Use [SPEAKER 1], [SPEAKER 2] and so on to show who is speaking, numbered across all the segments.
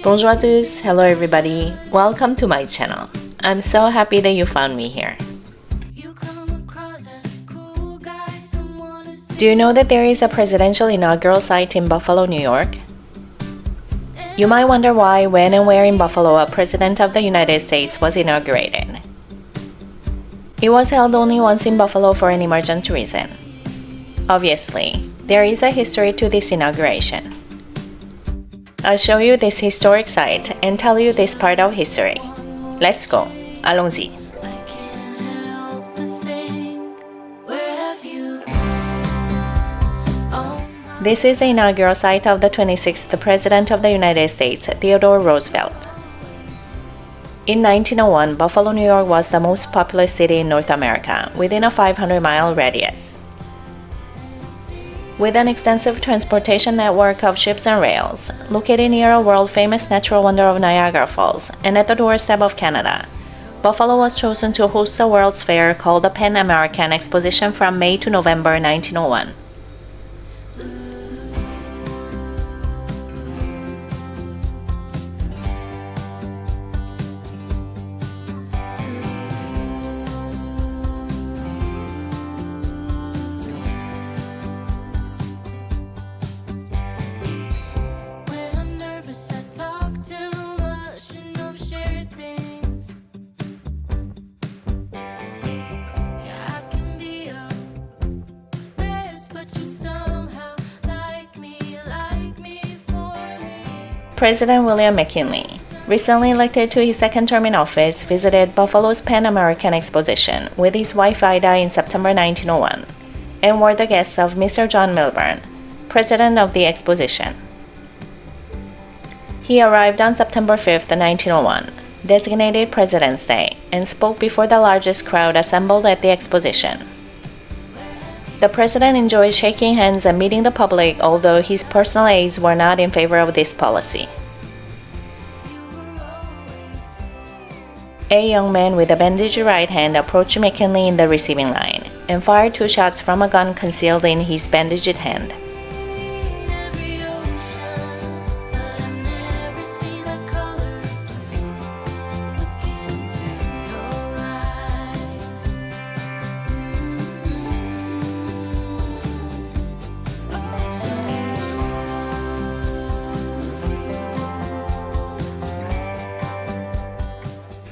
[SPEAKER 1] Bonjour à tous, hello everybody, welcome to my channel. I'm so happy that you found me here. Do you know that there is a presidential inaugural site in Buffalo, New York? You might wonder why, when, and where in Buffalo a President of the United States was inaugurated. It was held only once in Buffalo for an emergent reason. Obviously, there is a history to this inauguration. I'll show you this historic site and tell you this part of history. Let's go. Allons-y. This is the inaugural site of the 26th President of the United States, Theodore Roosevelt. In 1901, Buffalo, New York was the most populous city in North America, within a 500-mile radius. With an extensive transportation network of ships and rails, located near a world-famous natural wonder of Niagara Falls and at the doorstep of Canada, Buffalo was chosen to host the World's Fair called the Pan American Exposition from May to November 1901. President William McKinley, recently elected to his second term in office, visited Buffalo's Pan American Exposition with his wife Ida in September 1901 and were the guests of Mr. John Milburn, president of the exposition. He arrived on September 5, 1901, designated President's Day, and spoke before the largest crowd assembled at the exposition. The president enjoyed shaking hands and meeting the public, although his personal aides were not in favor of this policy. A young man with a bandaged right hand approached McKinley in the receiving line and fired 2 shots from a gun concealed in his bandaged hand.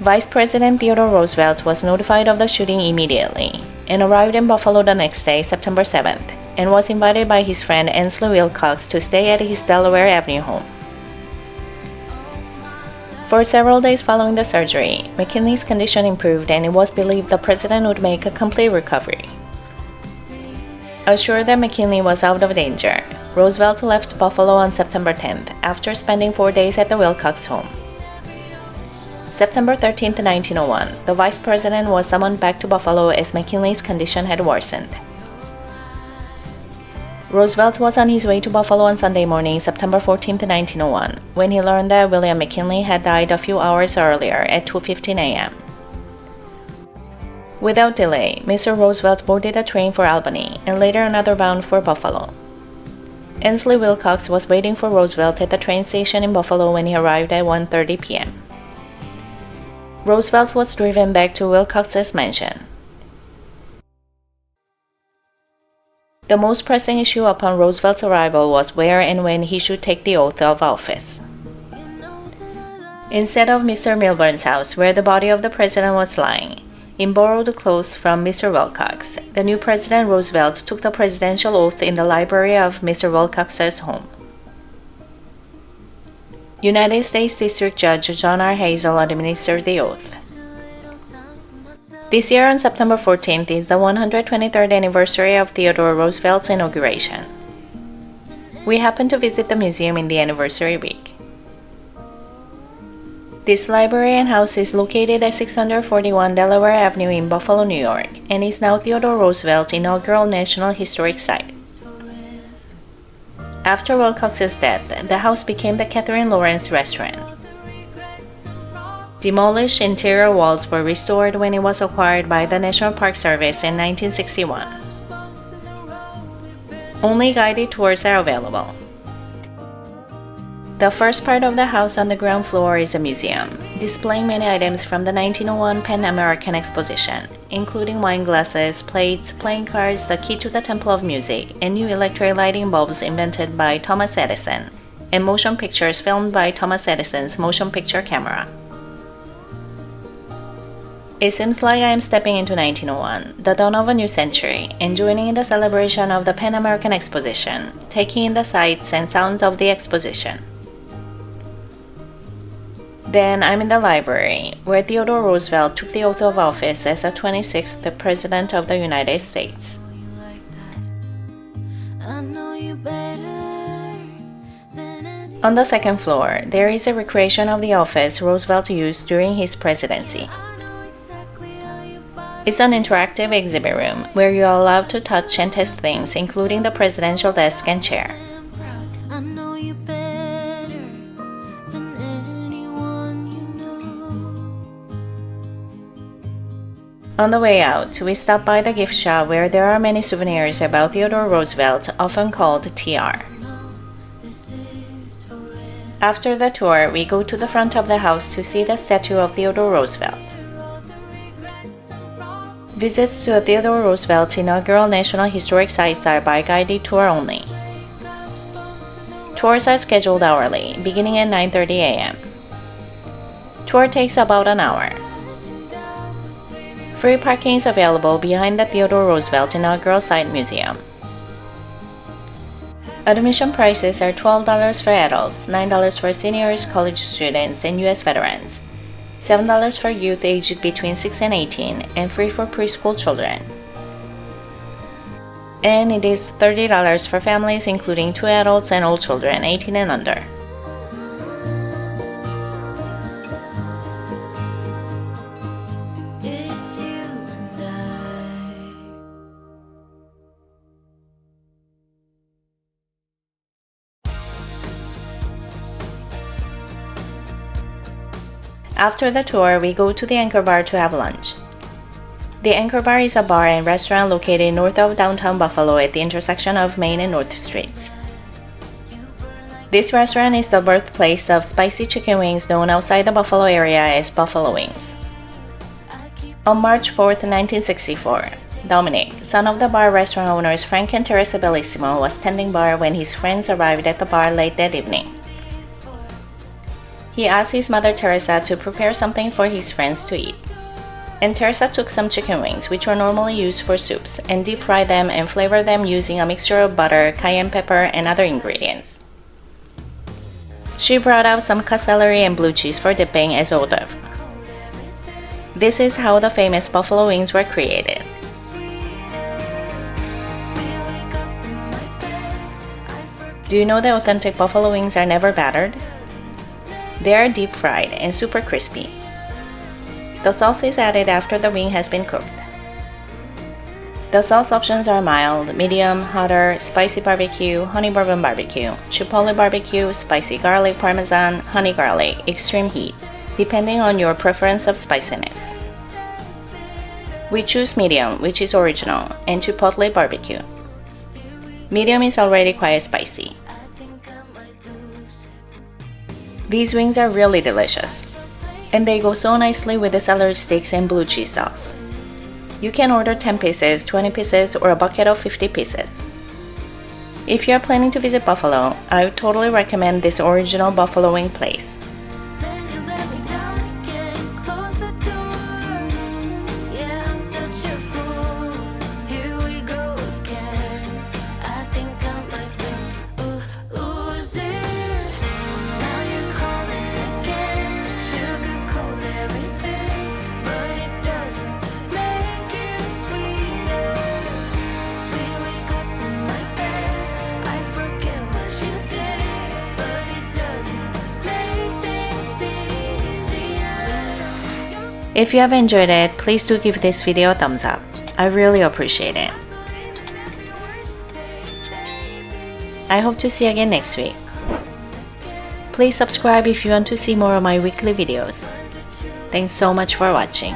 [SPEAKER 1] Vice President Theodore Roosevelt was notified of the shooting immediately and arrived in Buffalo the next day, September 7th, and was invited by his friend Ainsley Wilcox to stay at his Delaware Avenue home. For several days following the surgery, McKinley's condition improved and it was believed the president would make a complete recovery. Assured that McKinley was out of danger, Roosevelt left Buffalo on September 10th after spending 4 days at the Wilcox home. September 13, 1901, the vice president was summoned back to Buffalo as McKinley's condition had worsened. Roosevelt was on his way to Buffalo on Sunday morning, September 14, 1901, when he learned that William McKinley had died a few hours earlier at 2:15 a.m. Without delay, Mr. Roosevelt boarded a train for Albany and later another bound for Buffalo. Ainsley Wilcox was waiting for Roosevelt at the train station in Buffalo when he arrived at 1:30 p.m. Roosevelt was driven back to Wilcox's mansion. The most pressing issue upon Roosevelt's arrival was where and when he should take the oath of office. Instead of Mr. Milburn's house, where the body of the president was lying, in borrowed clothes from Mr. Wilcox, the new President Roosevelt took the presidential oath in the library of Mr. Wilcox's home. United States District Judge John R. Hazel administered the oath. This year on September 14th is the 123rd anniversary of Theodore Roosevelt's inauguration. We happened to visit the museum in the anniversary week. This library and house is located at 641 Delaware Avenue in Buffalo, New York, and is now Theodore Roosevelt's inaugural National Historic Site. After Wilcox's death, the house became the Catherine Lawrence Restaurant. Demolished interior walls were restored when it was acquired by the National Park Service in 1961. Only guided tours are available. The first part of the house on the ground floor is a museum, displaying many items from the 1901 Pan American Exposition, including wine glasses, plates, playing cards, the key to the Temple of Music, and new electric lighting bulbs invented by Thomas Edison, and motion pictures filmed by Thomas Edison's motion picture camera. It seems like I am stepping into 1901, the dawn of a new century, and joining in the celebration of the Pan American Exposition, taking in the sights and sounds of the exposition. Then I'm in the library, where Theodore Roosevelt took the oath of office as the 26th President of the United States. On the second floor, there is a recreation of the office Roosevelt used during his presidency. It's an interactive exhibit room where you are allowed to touch and test things, including the presidential desk and chair. On the way out, we stop by the gift shop where there are many souvenirs about Theodore Roosevelt, often called TR. After the tour, we go to the front of the house to see the statue of Theodore Roosevelt. Visits to the Theodore Roosevelt inaugural National Historic Sites are by guided tour only. Tours are scheduled hourly, beginning at 9:30 a.m. Tour takes about an hour. Free parking is available behind the Theodore Roosevelt Inaugural Site Museum. Admission prices are $12 for adults, $9 for seniors, college students, and U.S. veterans, $7 for youth aged between 6 and 18, and free for preschool children. And it is $30 for families including 2 adults and all children 18 and under. After the tour, we go to the Anchor Bar to have lunch. The Anchor Bar is a bar and restaurant located north of downtown Buffalo at the intersection of Main and North Streets. This restaurant is the birthplace of spicy chicken wings known outside the Buffalo area as Buffalo Wings. On March 4, 1964, Dominic, son of the bar restaurant owners Frank and Teresa Bellissimo, was tending bar when his friends arrived at the bar late that evening. He asked his mother Teresa to prepare something for his friends to eat. And Teresa took some chicken wings, which are normally used for soups, and deep-fried them and flavored them using a mixture of butter, cayenne pepper, and other ingredients. She brought out some cut celery and blue cheese for dipping as hors d'oeuvre. This is how the famous buffalo wings were created. Do you know that authentic buffalo wings are never battered? They are deep fried and super crispy. The sauce is added after the wing has been cooked. The sauce options are mild, medium, hotter, spicy barbecue, honey bourbon barbecue, chipotle barbecue, spicy garlic parmesan, honey garlic, extreme heat, depending on your preference of spiciness. We choose medium, which is original, and chipotle barbecue. Medium is already quite spicy. These wings are really delicious, and they go so nicely with the celery sticks and blue cheese sauce. You can order 10 pieces, 20 pieces, or a bucket of 50 pieces. If you are planning to visit Buffalo, I would totally recommend this original buffalo wing place. If you have enjoyed it, please do give this video a thumbs up. I really appreciate it. I hope to see you again next week. Please subscribe if you want to see more of my weekly videos. Thanks so much for watching.